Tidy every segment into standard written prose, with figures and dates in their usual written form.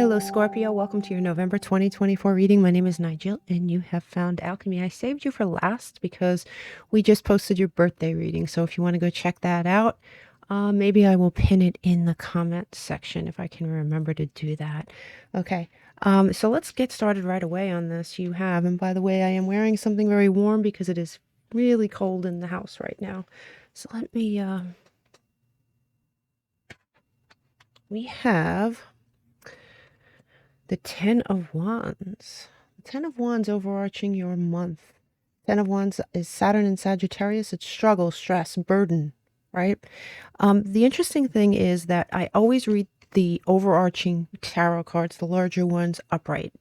Hello, Scorpio. Welcome to your November 2024 reading. My name is Nigel, and you have found Alchemy. I saved you for last because we just posted your birthday reading. So if you want to go check that out, maybe I will pin it in the comment section if I can remember to do that. Okay, so let's get started right away on this. You have, and by the way, I am wearing something very warm because it is really cold in the house right now. So let me, we have the Ten of Wands. The Ten of Wands overarching your month. Ten of Wands is Saturn in Sagittarius. It's struggle, stress, burden, right? The interesting thing is that I always read the overarching tarot cards, the larger ones, upright.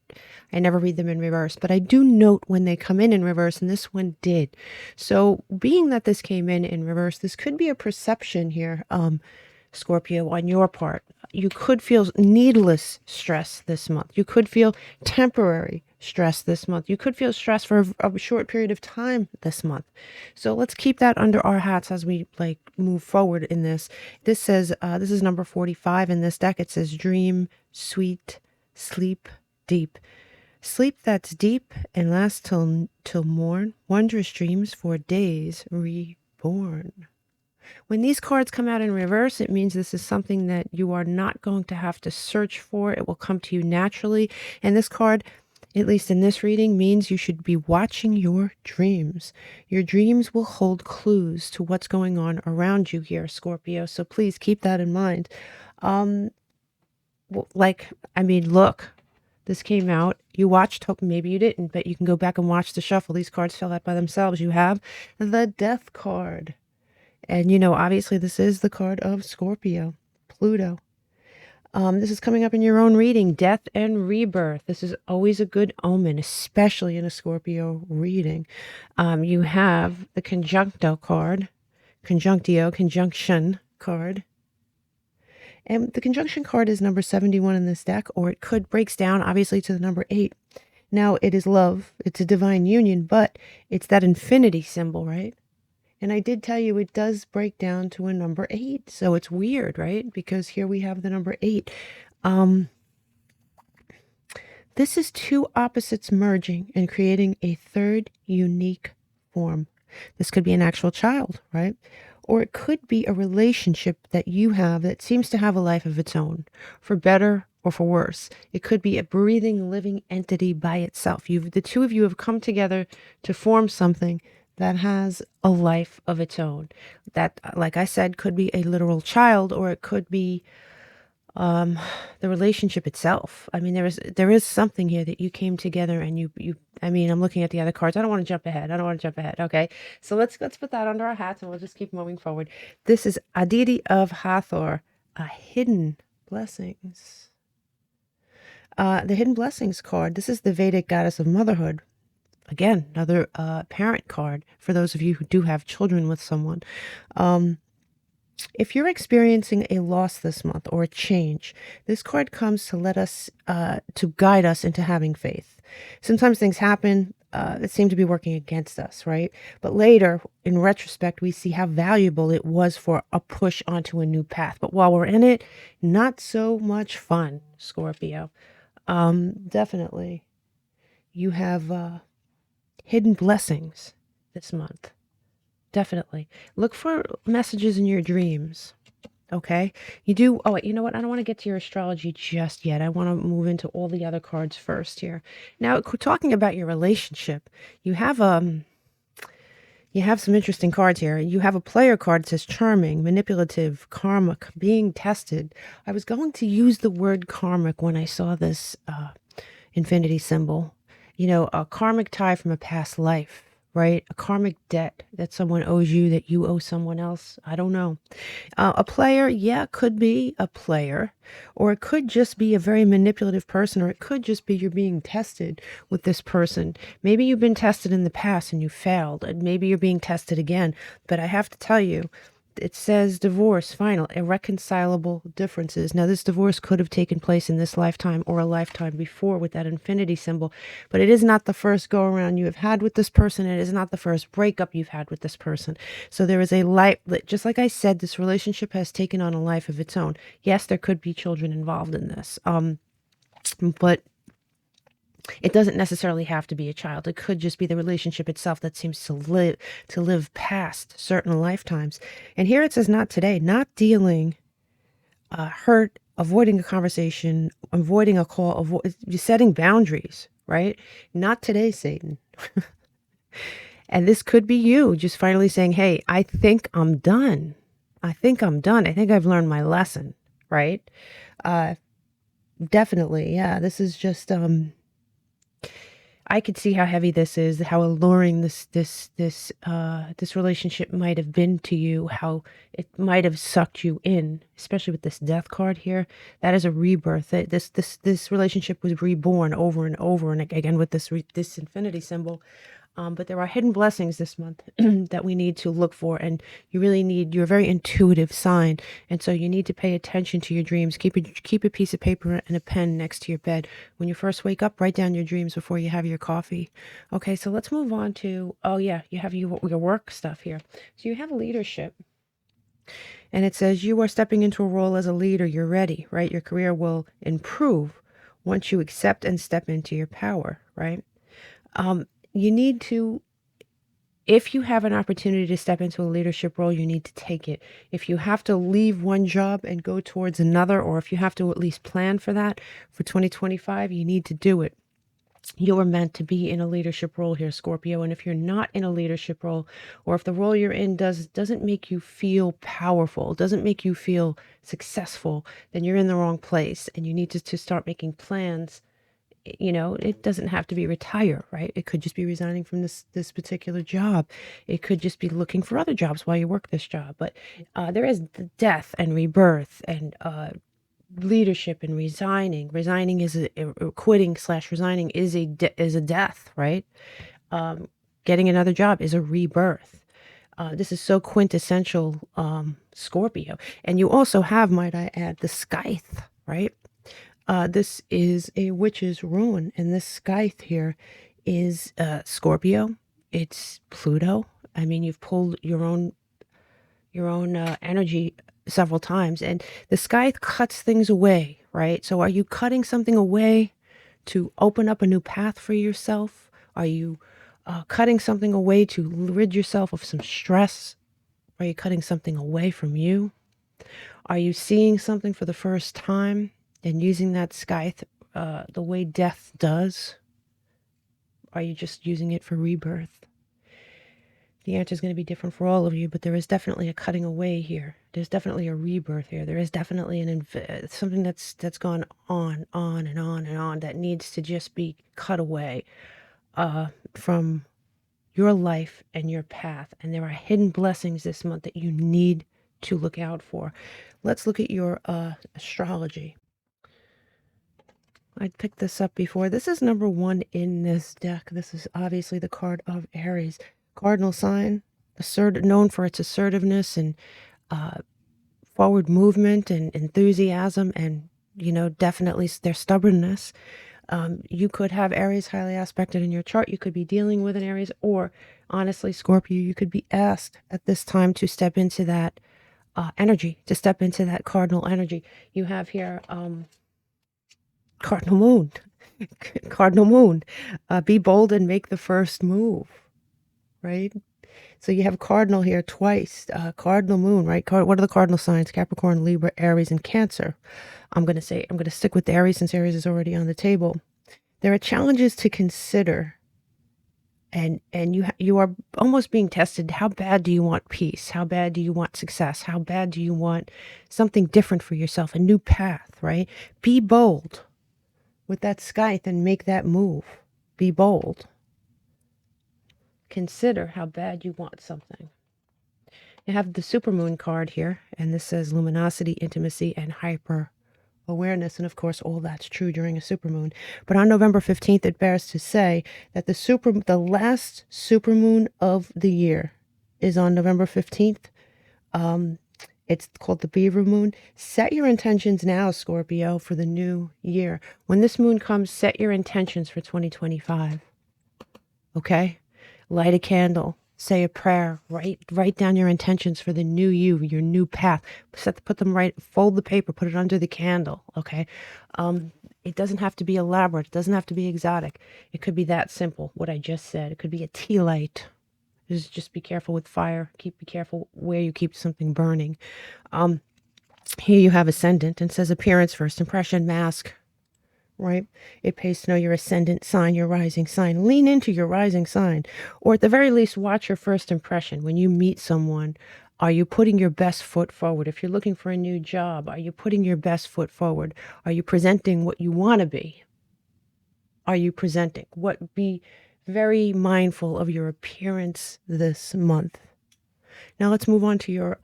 I never read them in reverse, but I do note when they come in reverse, and this one did. So being that this came in reverse, this could be a perception here, Scorpio, on your part. You could feel needless stress this month. You could feel temporary stress this month. You could feel stress for a short period of time this month. So let's keep that under our hats as we move forward in this. This says, this is number 45 in this deck. It says, dream, sweet, sleep, deep. Sleep that's deep and lasts till morn. Wondrous dreams for days reborn. When these cards come out in reverse, it means this is something that you are not going to have to search for. It will come to you naturally. And this card, at least in this reading, means you should be watching your dreams. Your dreams will hold clues to what's going on around you here, Scorpio. So please keep that in mind. Look, this came out. You watched, maybe you didn't, but you can go back and watch the shuffle. These cards fell out by themselves. You have the Death card. And, obviously this is the card of Scorpio, Pluto. This is coming up in your own reading, death and rebirth. This is always a good omen, especially in a Scorpio reading. You have the conjunctio card, conjunction card. And the conjunction card is number 71 in this deck, or it breaks down, obviously, to the number 8. Now, it is love. It's a divine union, but it's that infinity symbol, right? And I did tell you it does break down to a number 8. So it's weird, right? Because here we have the number 8. This is two opposites merging and creating a third unique form. This could be an actual child, right? Or it could be a relationship that you have that seems to have a life of its own, for better or for worse. It could be a breathing, living entity by itself. The two of you have come together to form something that has a life of its own. That, like I said, could be a literal child, or it could be the relationship itself. I mean, there is something here that you came together and I'm looking at the other cards. I don't want to jump ahead. Okay. So let's put that under our hats and we'll just keep moving forward. This is Aditi of Hathor, a hidden blessings. The hidden blessings card. This is the Vedic goddess of motherhood. Again, another parent card for those of you who do have children with someone. If you're experiencing a loss this month or a change, this card comes to let us, to guide us into having faith. Sometimes things happen that seem to be working against us, right? But later, in retrospect, we see how valuable it was for a push onto a new path. But while we're in it, not so much fun, Scorpio. Definitely. You have hidden blessings this month. Definitely. Look for messages in your dreams. Okay. You do. Oh, wait, you know what? I don't want to get to your astrology just yet. I want to move into all the other cards first here. Now, talking about your relationship, you have some interesting cards here. You have a player card that says charming, manipulative, karmic, being tested. I was going to use the word karmic when I saw this infinity symbol. A karmic tie from a past life, right? A karmic debt that someone owes you that you owe someone else. I don't know. A player, could be a player, or it could just be a very manipulative person, or it could just be you're being tested with this person. Maybe you've been tested in the past and you failed, and maybe you're being tested again. But I have to tell you, it says divorce, final, irreconcilable differences. Now, this divorce could have taken place in this lifetime or a lifetime before with that infinity symbol, but it is not the first go around you have had with this person. It is not the first breakup you've had with this person. So there is a life, just like I said, this relationship has taken on a life of its own. Yes, there could be children involved in this. But it doesn't necessarily have to be a child. It could just be the relationship itself that seems to live past certain lifetimes. And here it says not today, not dealing, hurt, avoiding a conversation, avoiding a call, setting boundaries, right? Not today, Satan. And this could be you just finally saying, hey, I think I'm done. I think I'm done. I think I've learned my lesson, right? Definitely. Yeah. This is just, I could see how heavy this is, how alluring this relationship might have been to you, how it might have sucked you in, especially with this death card here. That is a rebirth. This relationship was reborn over and over and again with this infinity symbol. But there are hidden blessings this month that we need to look for, and you're a very intuitive sign, and so you need to pay attention to your dreams. Keep a piece of paper and a pen next to your bed. When you first wake up, write down your dreams before you have your coffee. Okay, so let's move on to, oh yeah, you have your work stuff here. So you have leadership, and it says you are stepping into a role as a leader. You're ready, right? Your career will improve once you accept and step into your power, right? You need to, if you have an opportunity to step into a leadership role, you need to take it. If you have to leave one job and go towards another, or if you have to at least plan for that for 2025, you need to do it. You are meant to be in a leadership role here, Scorpio. And if you're not in a leadership role, or if the role you're in doesn't make you feel powerful, doesn't make you feel successful, then you're in the wrong place. And you need to start making plans. You know, it doesn't have to be retire, right? It could just be resigning from this particular job. It could just be looking for other jobs while you work this job. But there is death and rebirth and leadership and resigning. Resigning is quitting / resigning is a death, right? Getting another job is a rebirth. This is so quintessential Scorpio. And you also have, might I add, the scythe, right? This is a witch's rune, and this scythe here is Scorpio. It's Pluto. I mean, you've pulled your own energy several times, and the scythe cuts things away, right? So are you cutting something away to open up a new path for yourself? Are you cutting something away to rid yourself of some stress? Are you cutting something away from you? Are you seeing something for the first time and using that scythe the way death does? Are you just using it for rebirth? The answer is going to be different for all of you, but there is definitely a cutting away here. There's definitely a rebirth here. There is definitely something that's gone on and on and on that needs to just be cut away from your life and your path. And there are hidden blessings this month that you need to look out for. Let's look at your astrology. I picked this up before. This is number 1 in this deck. This is obviously the card of Aries. Cardinal sign, known for its assertiveness and forward movement and enthusiasm and, you know, definitely their stubbornness. You could have Aries highly aspected in your chart. You could be dealing with an Aries, or honestly, Scorpio, you could be asked at this time to step into that energy, to step into that cardinal energy. You have here cardinal moon. Cardinal moon. Be bold and make the first move, right? So you have cardinal here twice. Cardinal moon, right? What are the cardinal signs? Capricorn, Libra, Aries, and Cancer. I'm going to stick with Aries since Aries is already on the table. There are challenges to consider, and you are almost being tested. How bad do you want peace? How bad do you want success? How bad do you want something different for yourself, a new path, right? Be bold with that scythe and make that move. Be bold. Consider how bad you want something. You have the supermoon card here, and this says luminosity, intimacy, and hyper awareness. And of course, all that's true during a supermoon. But on November 15th, it bears to say that the last supermoon of the year is on November 15th. It's called the Beaver moon. Set your intentions now, Scorpio, for the new year. When this moon comes, set your intentions for 2025. Okay? Light a candle. Say a prayer, write down your intentions for the new you, your new path. Put them right, fold the paper, put it under the candle, okay? It doesn't have to be elaborate. It doesn't have to be exotic. It could be that simple, what I just said. It could be a tea light. Just be careful with fire. Be careful where you keep something burning. Here you have ascendant and says appearance, first impression, mask, right? It pays to know your ascendant sign, your rising sign. Lean into your rising sign, or at the very least, watch your first impression. When you meet someone, are you putting your best foot forward? If you're looking for a new job, are you putting your best foot forward? Are you presenting what you want to be? Are you presenting? Be very mindful of your appearance this month. Now let's move on to your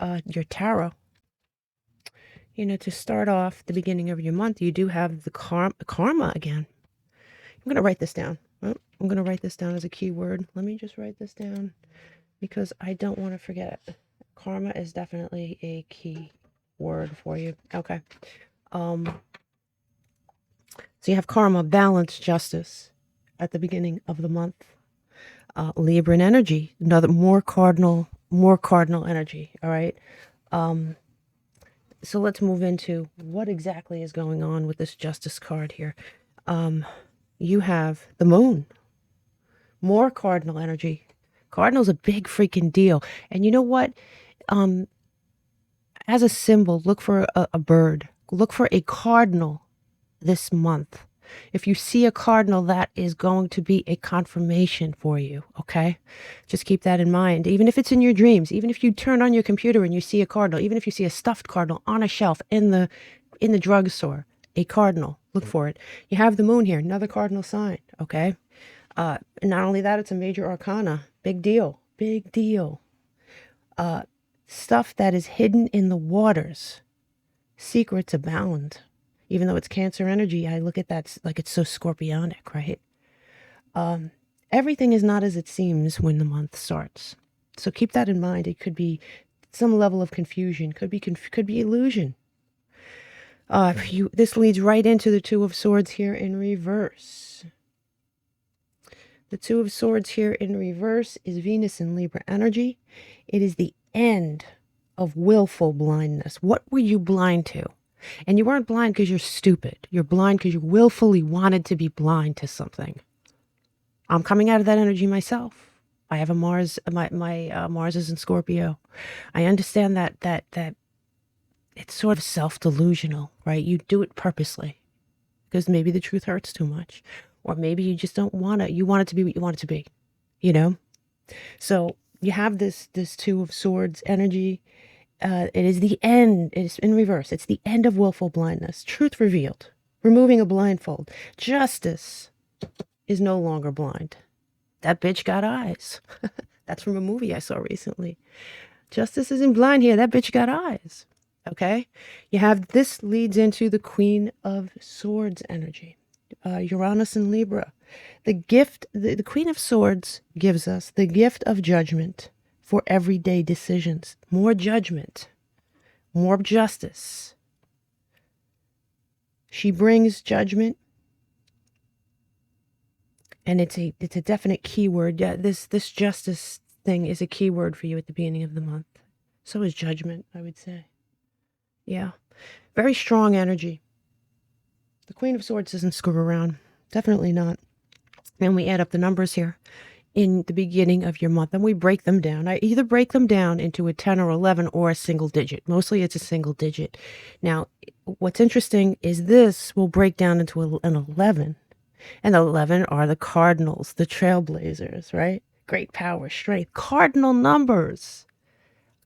tarot. You know, to start off the beginning of your month, you do have the karma again. I'm going to write this down. Oh, I'm going to write this down as a keyword. Let me just write this down because I don't want to forget it. Karma is definitely a key word for you. Okay. So you have karma, balance, justice at the beginning of the month. Libra energy, another more cardinal energy. All right. So let's move into what exactly is going on with this justice card here. You have the moon, more cardinal energy. Cardinal's a big freaking deal. And you know what? As a symbol, look for a bird. Look for a cardinal this month. If you see a cardinal, that is going to be a confirmation for you, okay? Just keep that in mind. Even if it's in your dreams, even if you turn on your computer and you see a cardinal, even if you see a stuffed cardinal on a shelf in the drugstore, a cardinal, look for it. You have the moon here, another cardinal sign, okay? Not only that, it's a major arcana. Big deal. Big deal. Stuff that is hidden in the waters. Secrets abound. Even though it's Cancer energy, I look at that like it's so scorpionic, right? Everything is not as it seems when the month starts. So keep that in mind. It could be some level of confusion, could be illusion. This leads right into the Two of Swords here in reverse. The Two of Swords here in reverse is Venus in Libra energy. It is the end of willful blindness. What were you blind to? And you weren't blind because you're stupid. You're blind because you willfully wanted to be blind to something. I'm coming out of that energy myself. I have a Mars, my Mars is in Scorpio. I understand that it's sort of self-delusional, right? You do it purposely because maybe the truth hurts too much. Or maybe you just don't want it. You want it to be what you want it to be, you know? So you have this Two of Swords energy. It is the end. It's in reverse. It's the end of willful blindness. Truth revealed. Removing a blindfold. Justice is no longer blind. That bitch got eyes. That's from a movie I saw recently. Justice isn't blind here. That bitch got eyes. Okay? You have this leads into the Queen of Swords energy. Uranus and Libra. The gift, the Queen of Swords gives us the gift of judgment for everyday decisions. More judgment, more justice. She brings judgment, and it's a definite keyword. Yeah, this justice thing is a keyword for you at the beginning of the month. So is judgment, I would say. Yeah, very strong energy. The Queen of Swords doesn't screw around. Definitely not. And we add up the numbers here in the beginning of your month, and we break them down. I either break them down into a 10 or 11 or a single digit. Mostly it's a single digit. Now, what's interesting is this will break down into an 11. And 11 are the cardinals, the trailblazers, right? Great power, strength, cardinal numbers.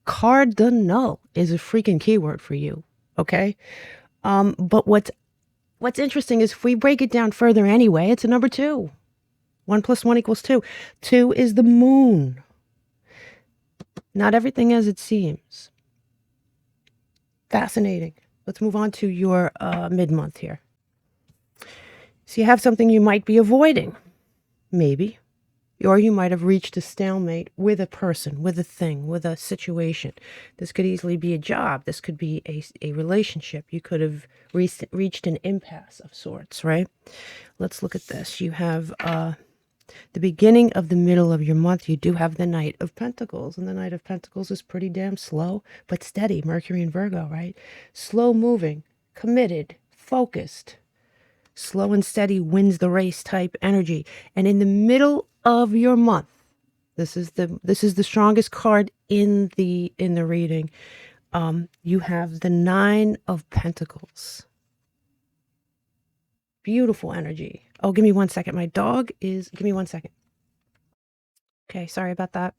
Cardinal is a freaking keyword for you, okay? But what's interesting is if we break it down further anyway, it's a number 2. 1 + 1 = 2. 2 is the moon. Not everything as it seems. Fascinating. Let's move on to your mid-month here. So you have something you might be avoiding, maybe. Or you might have reached a stalemate with a person, with a thing, with a situation. This could easily be a job. This could be a relationship. You could have reached an impasse of sorts, right? Let's look at this. You have The beginning of the middle of your month, you do have the Knight of Pentacles. And the Knight of Pentacles is pretty damn slow, but steady. Mercury and Virgo, right? Slow moving, committed, focused. Slow and steady wins the race type energy. And in the middle of your month, this is the strongest card in the reading. You have the Nine of Pentacles. Beautiful energy. Oh, give me 1 second. My dog is, give me 1 second. Okay, sorry about that.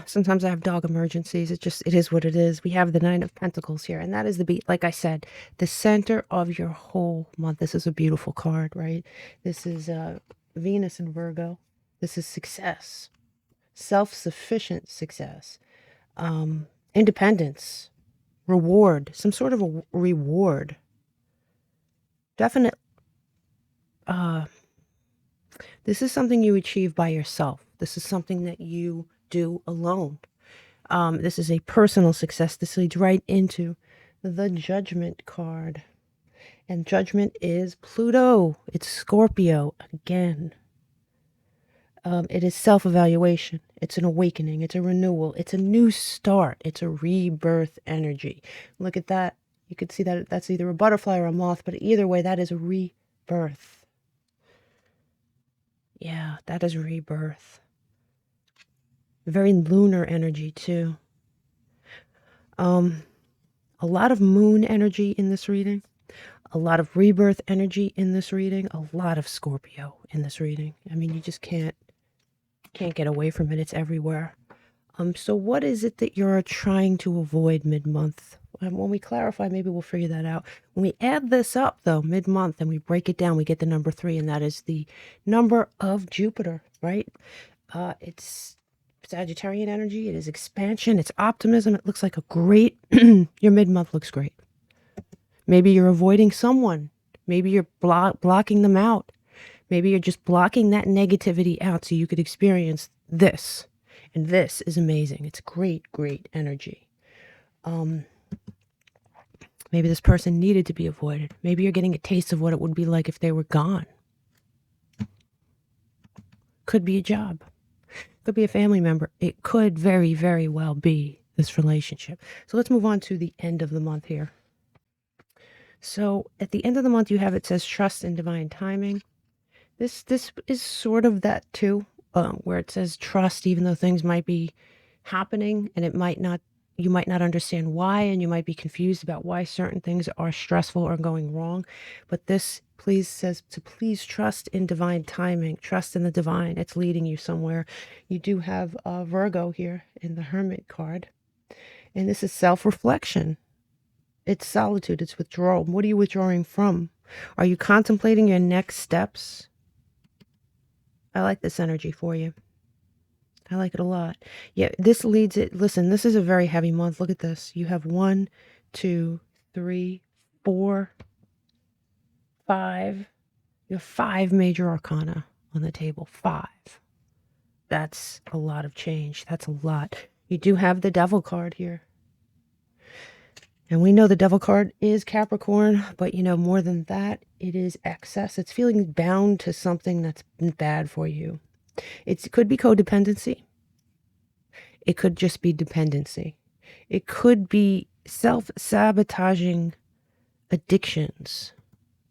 Sometimes I have dog emergencies. It is what it is. We have the Nine of Pentacles here, and that is the beat. Like I said, the center of your whole month. This is a beautiful card, right? This is Venus and Virgo. This is success, self-sufficient success, independence, reward, some sort of a reward. Definite. This is something you achieve by yourself. This is something that you do alone. This is a personal success. This leads right into the Judgment card. And Judgment is Pluto. It's Scorpio again. It is self-evaluation. It's an awakening. It's a renewal. It's a new start. It's a rebirth energy. Look at that. You could see that that's either a butterfly or a moth, but either way, that is a rebirth. Yeah, that is rebirth. Very lunar energy too. A lot of moon energy in this reading. A lot of rebirth energy in this reading. A lot of Scorpio in this reading. I mean, you just can't get away from it. It's everywhere. So what is it that you're trying to avoid mid-month? When we clarify, maybe we'll figure that out. When we add this up, though, mid-month, and we break it down, we get the number 3, and that is the number of Jupiter, right? It's Sagittarian energy. It is expansion. It's optimism. It looks like a great, your mid-month looks great. Maybe you're avoiding someone. Maybe you're blocking them out. Maybe you're just blocking that negativity out so you could experience this. And this is amazing. It's great, great energy. Maybe this person needed to be avoided. Maybe you're getting a taste of what it would be like if they were gone. Could be a job. Could be a family member. It could very, very well be this relationship. So let's move on to the end of the month here. So at the end of the month, you have, it says trust in divine timing. This is sort of that too, where it says trust, even though things might be happening and you might not understand why, and you might be confused about why certain things are stressful or going wrong. But this says to please trust in divine timing, trust in the divine. It's leading you somewhere. You do have Virgo here in the Hermit card, and this is self-reflection. It's solitude. It's withdrawal. What are you withdrawing from? Are you contemplating your next steps? I like this energy for you. I like it a lot. Yeah, this leads it. Listen, this is a very heavy month. Look at this. You have 1, 2, 3, 4, 5. You have 5 major arcana on the table. 5. That's a lot of change. That's a lot. You do have the Devil card here. And we know the Devil card is Capricorn, but you know, more than that, it is excess. It's feeling bound to something that's bad for you. It could be codependency. It could just be dependency. It could be self-sabotaging addictions.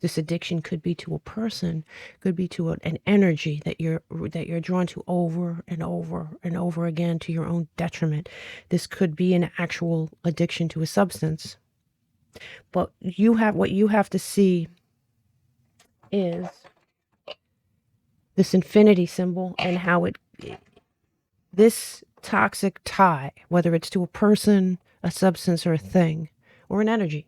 This addiction could be to a person, could be to an energy that you're drawn to over and over and over again to your own detriment. This could be an actual addiction to a substance. But what you have to see is this infinity symbol and how this toxic tie, whether it's to a person, a substance, or a thing, or an energy,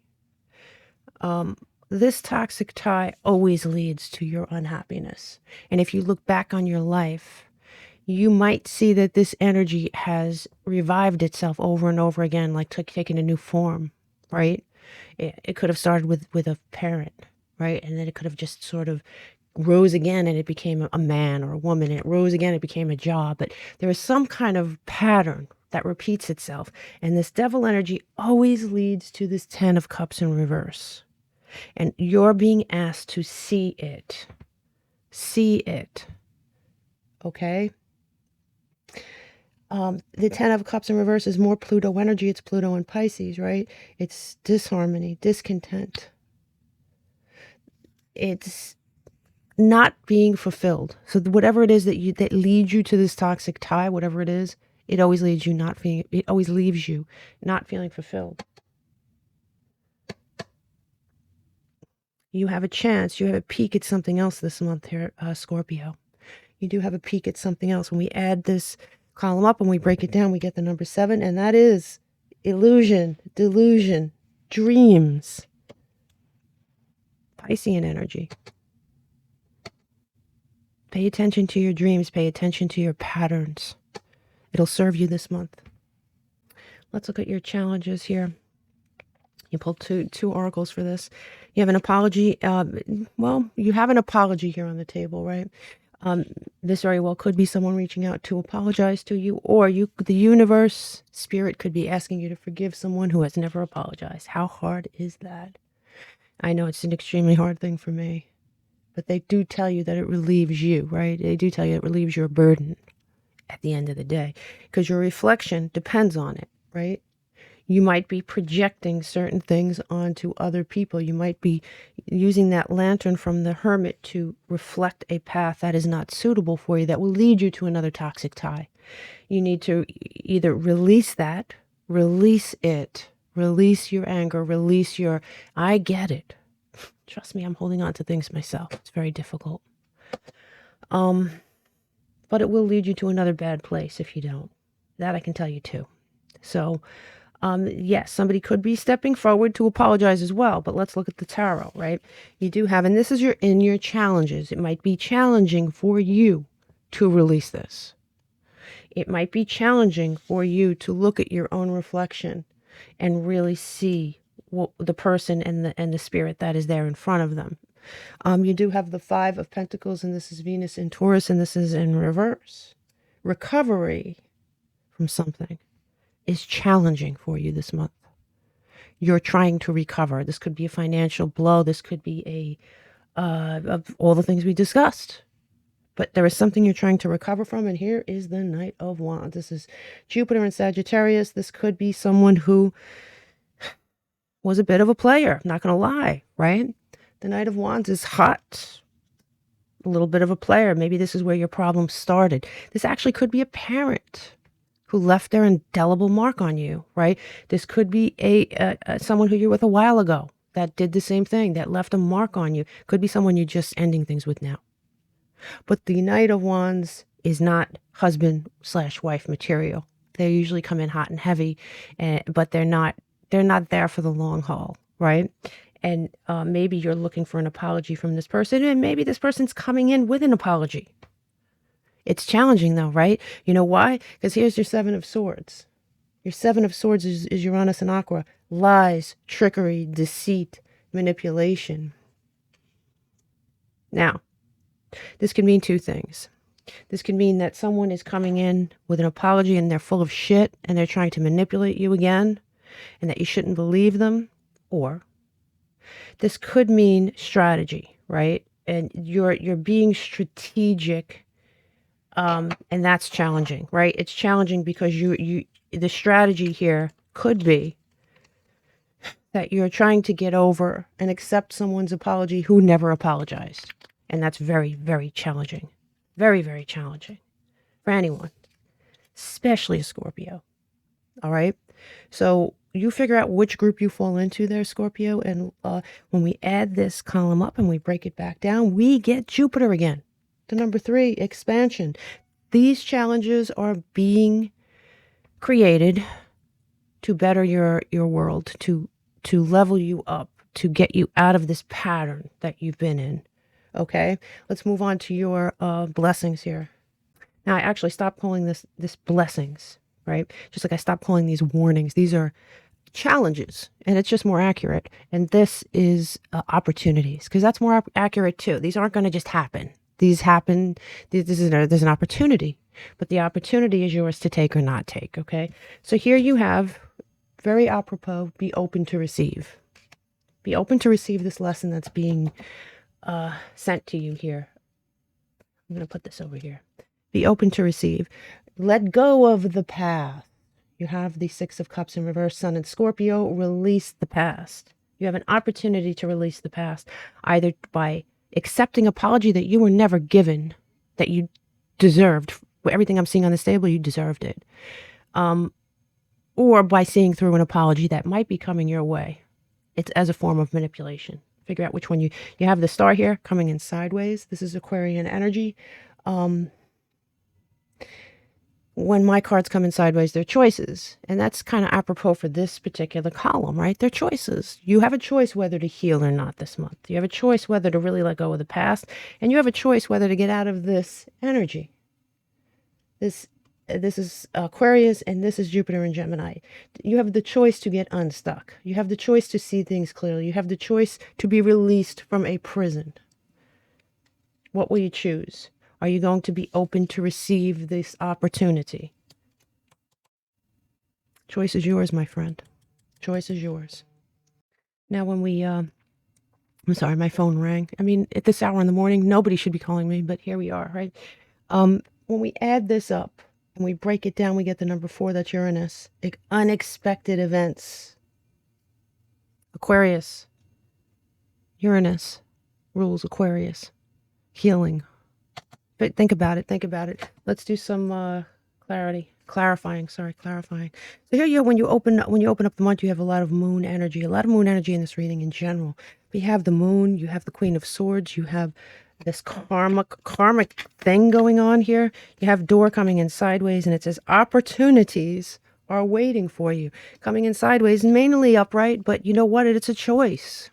this toxic tie always leads to your unhappiness. And if you look back on your life, you might see that this energy has revived itself over and over again, like taking a new form, right? It could have started with a parent, right? And then it could have just sort of rose again and it became a man or a woman, and it rose again, it became a job. But there is some kind of pattern that repeats itself. And this devil energy always leads to this 10 of Cups in reverse. And you're being asked to see it. See it. okay? The 10 of Cups in reverse is more Pluto energy. It's Pluto and Pisces, right? It's disharmony, discontent. It's not being fulfilled. So whatever it is that leads you to this toxic tie, whatever it is, it always leaves you not feeling fulfilled. You have a chance. You have a peek at something else this month here, Scorpio. You do have a peek at something else. When we add this column up and we break it down, we get the number 7, and that is illusion, delusion, dreams, Piscean energy. Pay attention to your dreams. Pay attention to your patterns. It'll serve you this month. Let's look at your challenges here. You pulled two oracles for this. You have an apology. Well, you have an apology here on the table, right? This very well could be someone reaching out to apologize to you, or the universe, spirit could be asking you to forgive someone who has never apologized. How hard is that? I know it's an extremely hard thing for me, but they do tell you that it relieves you, right? They do tell you it relieves your burden at the end of the day, because your reflection depends on it, right? You might be projecting certain things onto other people. You might be using that lantern from the hermit to reflect a path that is not suitable for you, that will lead you to another toxic tie. You need to either release that, release it, release your anger, release your, I get it. Trust me, I'm holding on to things myself. It's very difficult. But it will lead you to another bad place if you don't. That I can tell you too. So, yes, somebody could be stepping forward to apologize as well, but let's look at the tarot, right? You do have, and this is in your challenges. It might be challenging for you to release this. It might be challenging for you to look at your own reflection and really see what the person and the spirit that is there in front of them. You do have the 5 of Pentacles, and this is Venus in Taurus, and this is in reverse. Recovery from something is challenging for you this month. You're trying to recover. This could be a financial blow. This could be of all the things we discussed. But there is something you're trying to recover from, and here is the Knight of Wands. This is Jupiter in Sagittarius. This could be someone who was a bit of a player, not going to lie, right? The Knight of Wands is hot. A little bit of a player. Maybe this is where your problem started. This actually could be a parent who left their indelible mark on you, right? This could be someone who you're with a while ago that did the same thing, that left a mark on you. Could be someone you're just ending things with now. But the Knight of Wands is not husband/wife material. They usually come in hot and heavy, but they're not there for the long haul, right? And maybe you're looking for an apology from this person, and maybe this person's coming in with an apology. It's challenging though, right? You know why? Because here's your 7 of Swords. Your 7 of Swords is Uranus and Aqua. Lies, trickery, deceit, manipulation. Now, this could mean 2 things. This could mean that someone is coming in with an apology and they're full of shit and they're trying to manipulate you again and that you shouldn't believe them. Or this could mean strategy, right? And you're being strategic. And that's challenging, right? It's challenging because the strategy here could be that you're trying to get over and accept someone's apology who never apologized. And that's very, very challenging. Very, very challenging for anyone, especially a Scorpio. All right. So you figure out which group you fall into there, Scorpio. And when we add this column up and we break it back down, we get Jupiter again. The number 3, expansion. These challenges are being created to better your world, to level you up, to get you out of this pattern that you've been in. Okay, let's move on to your blessings here. Now, I actually stopped calling this blessings, right? Just like I stopped calling these warnings. These are challenges, and it's just more accurate. And this is opportunities, because that's more accurate too. These aren't going to just happen. These happen. There's an opportunity, but the opportunity is yours to take or not take. Okay, so here you have, very apropos, be open to receive. Be open to receive this lesson that's being sent to you here. I'm going to put this over here. Be open to receive. Let go of the past. You have the Six of Cups in reverse, Sun and Scorpio. Release the past. You have an opportunity to release the past, either by accepting apology that you were never given, that you deserved. Everything I'm seeing on this table, you deserved it. Or by seeing through an apology that might be coming your way. It's as a form of manipulation. Figure out which one you have the star here coming in sideways. This is Aquarian energy. When my cards come in sideways, they're choices. And that's kind of apropos for this particular column, right? They're choices. You have a choice whether to heal or not this month. You have a choice whether to really let go of the past. And you have a choice whether to get out of this energy. This is Aquarius, and this is Jupiter and Gemini. You have the choice to get unstuck. You have the choice to see things clearly. You have the choice to be released from a prison. What will you choose? Are you going to be open to receive this opportunity? Choice is yours, my friend. Choice is yours. Now, when we, I'm sorry, my phone rang. I mean, at this hour in the morning, nobody should be calling me, but here we are, right? When we add this up and we break it down, we get the number 4, that's Uranus. Unexpected events. Aquarius. Uranus rules Aquarius. Healing. But think about it. Think about it. Let's do some clarifying. So here when you open up the month, you have a lot of moon energy. A lot of moon energy in this reading in general. But you have the moon. You have the Queen of Swords. You have this karmic thing going on here. You have door coming in sideways, and it says opportunities are waiting for you. Coming in sideways, mainly upright, but you know what? It's a choice.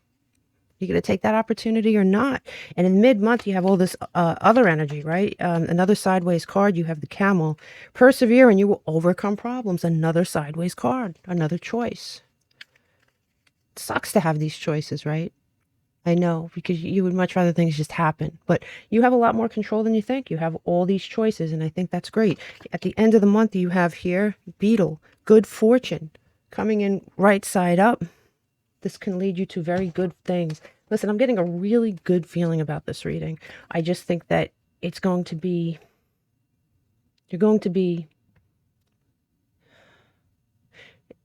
You're going to take that opportunity or not. And in mid-month, you have all this other energy, right? Another sideways card. You have the Camel. Persevere and you will overcome problems. Another sideways card. Another choice. It sucks to have these choices, right? I know, because you would much rather things just happen. But you have a lot more control than you think. You have all these choices, and I think that's great. At the end of the month, you have here, Beetle. Good fortune. Coming in right side up. This can lead you to very good things. Listen, I'm getting a really good feeling about this reading. I just think that it's going to be,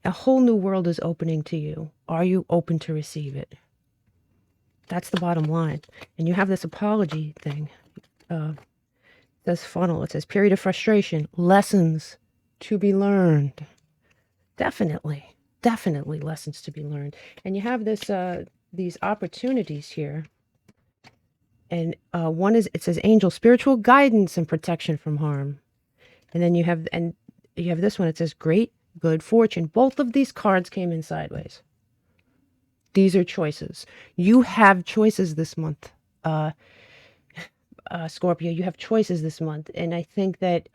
a whole new world is opening to you. Are you open to receive it? That's the bottom line. And you have this apology thing. It says funnel. It says period of frustration. Lessons to be learned. Definitely lessons to be learned. And you have this these opportunities here. And one is, it says angel, spiritual guidance and protection from harm. And then you have this one, it says great good fortune. Both of these cards came in sideways. These are choices. You have choices this month. Scorpio, you have choices this month. And I think that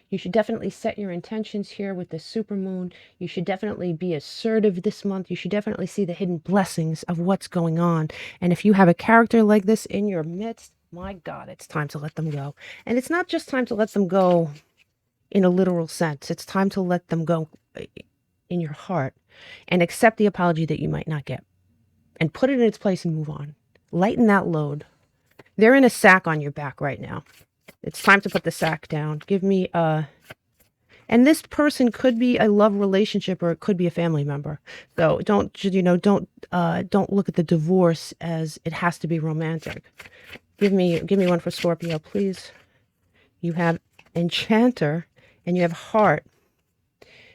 you should definitely set your intentions here with the supermoon. You should definitely be assertive this month. You should definitely see the hidden blessings of what's going on. And if you have a character like this in your midst, my God, it's time to let them go. And it's not just time to let them go in a literal sense. It's time to let them go in your heart and accept the apology that you might not get and put it in its place and move on. Lighten that load. They're in a sack on your back right now. It's time to put the sack down. Give me and this person could be a love relationship or it could be a family member. So don't look at the divorce as it has to be romantic. Give me one for Scorpio, please. You have Enchanter and you have Heart.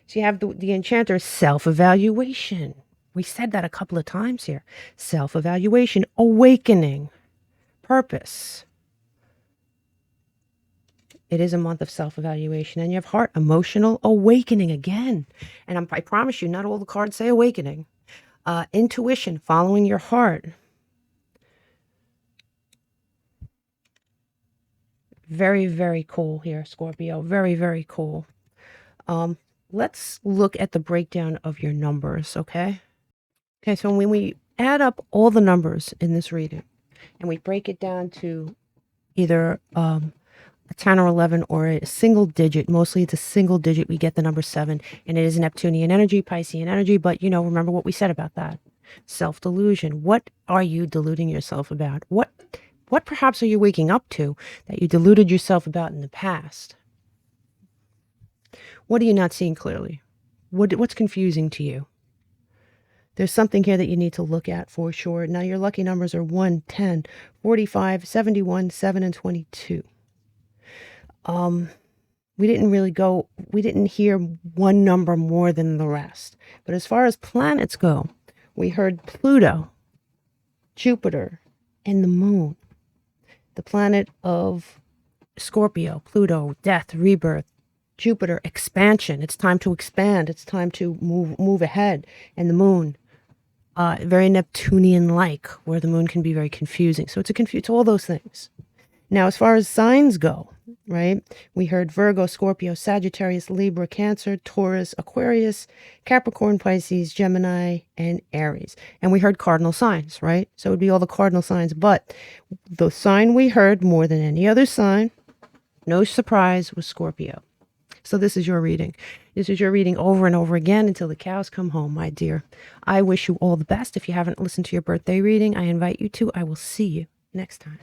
So you have the Enchanter, self-evaluation. We said that a couple of times here. Self-evaluation, awakening, purpose. It is a month of self-evaluation. And you have Heart, emotional awakening again. And I promise you, not all the cards say awakening. Intuition, following your heart. Very, very cool here, Scorpio. Very, very cool. Let's look at the breakdown of your numbers, okay? Okay, so when we add up all the numbers in this reading, and we break it down to either a 10 or 11 or a single digit, mostly it's a single digit, we get the number 7, and it is Neptunian energy, Piscean energy, but remember what we said about that. Self-delusion. What are you deluding yourself about? What What perhaps are you waking up to that you deluded yourself about in the past? What are you not seeing clearly? What's confusing to you? There's something here that you need to look at for sure. Now, your lucky numbers are 1, 10, 45, 71, 7, and 22. We didn't hear one number more than the rest. But as far as planets go, we heard Pluto, Jupiter, and the moon. The planet of Scorpio, Pluto, death, rebirth. Jupiter, expansion. It's time to expand. It's time to move ahead. And the moon, very Neptunian-like, where the moon can be very confusing. So it's all those things. Now, as far as signs go, right, we heard Virgo, Scorpio, Sagittarius, Libra, Cancer, Taurus, Aquarius, Capricorn, Pisces, Gemini, and Aries. And we heard cardinal signs, right? So it would be all the cardinal signs. But the sign we heard more than any other sign, no surprise, was Scorpio. So this is your reading. This is your reading over and over again until the cows come home, my dear. I wish you all the best. If you haven't listened to your birthday reading, I invite you to. I will see you next time.